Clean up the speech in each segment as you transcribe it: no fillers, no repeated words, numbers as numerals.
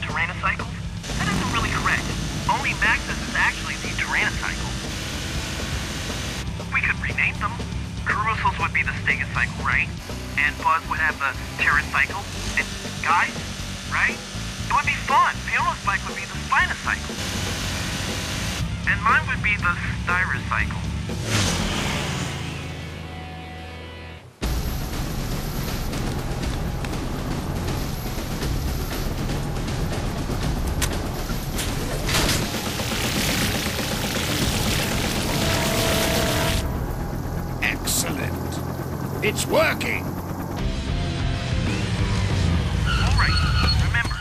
tyrannocycles? That isn't really correct. Only Maxis is actually the tyrannocycle. We could rename them. Caruso's would be the stegocycle, right? And Buzz would have the pterocycle. And Guys, right? It would be fun. Fiona's bike would be the spinocycle. And mine would be the styrocycle. Excellent. It's working. All right. Remember,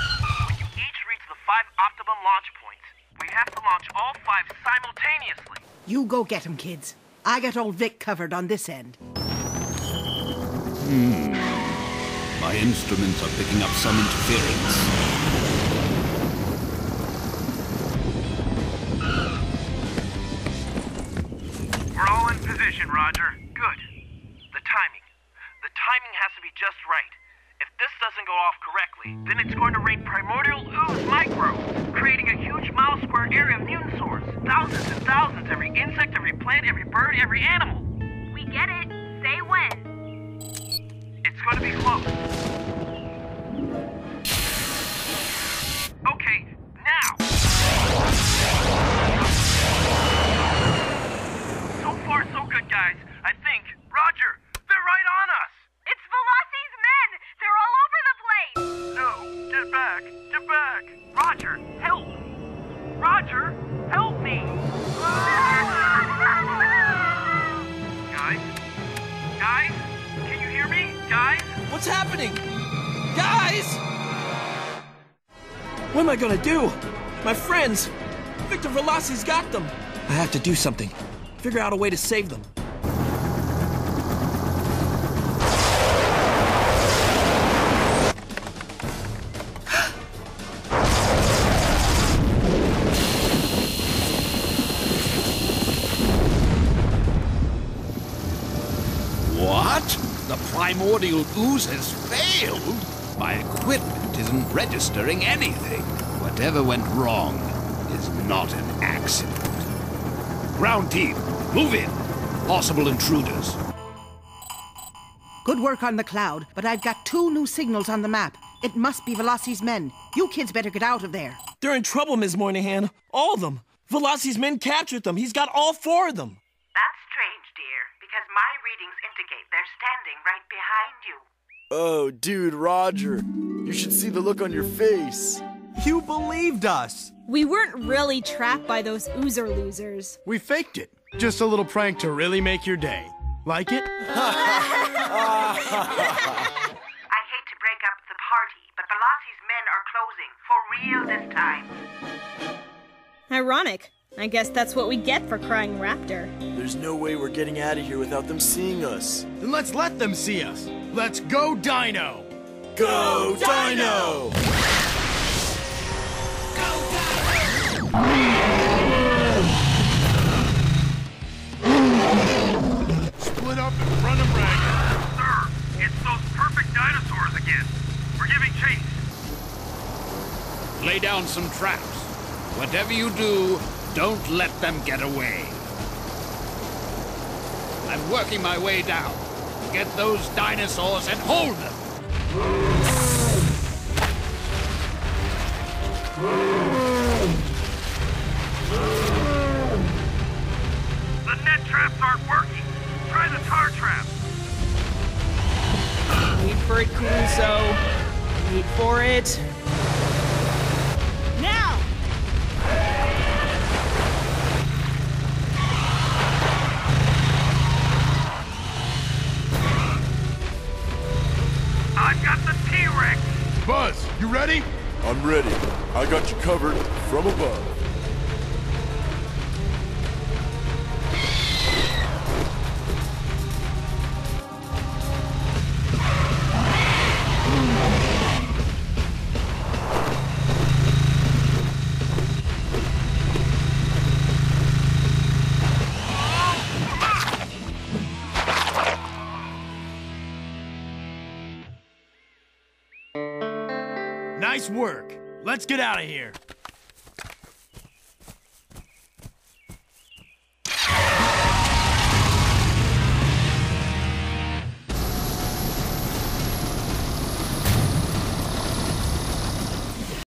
when you each reach the 5 optimum launch points, we have to launch all 5 simultaneously. You go get 'em, kids. I got old Vic covered on this end. My instruments are picking up some interference. We're all in position, Rodger. Good. The timing. The timing has to be just right. If this doesn't go off correctly, then it's going to rain primordial ooze micro, creating a huge mile square area of mutant sores. Thousands and thousands, every insect, every plant, every bird, every animal. We get it. Say when. It's going to be close. Okay, now. So far, so good, guys. I think. Rodger, they're right on us. It's Veloci's men. They're all over the place. No, get back, get back. Rodger, help. Rodger, help me. Guys, can you hear me? Guys? What's happening? Guys! What am I gonna do? My friends! Victor Veloci's got them! I have to do something. Figure out a way to save them. What? The primordial ooze has failed? My equipment isn't registering anything. Whatever went wrong is not an accident. Ground team, move in. Possible intruders. Good work on the cloud, but I've got 2 new signals on the map. It must be Veloci's men. You kids better get out of there. They're in trouble, Ms. Moynihan. All of them. Veloci's men captured them. He's got all 4 of them. That's strange, dear, because my readings indicate they're standing right behind you. Oh, dude, Rodger. You should see the look on your face. You believed us! We weren't really trapped by those oozer losers. We faked it. Just a little prank to really make your day. Like it? I hate to break up the party, but Veloci's men are closing. For real this time. Ironic. I guess that's what we get for crying raptor. There's no way we're getting out of here without them seeing us. Then let's let them see us. Let's go Dino! Go, Dino! Split up and run them ragged. Sir, it's those perfect dinosaurs again. We're giving chase. Lay down some traps. Whatever you do, don't let them get away. I'm working my way down. Get those dinosaurs and hold them. The net traps aren't working. Try the tar trap. Wait for it, Caruso. Wait for it. Now! I've got the T-Rex. Buzz, you ready? I'm ready. I got you covered from above. Nice work. Let's get out of here.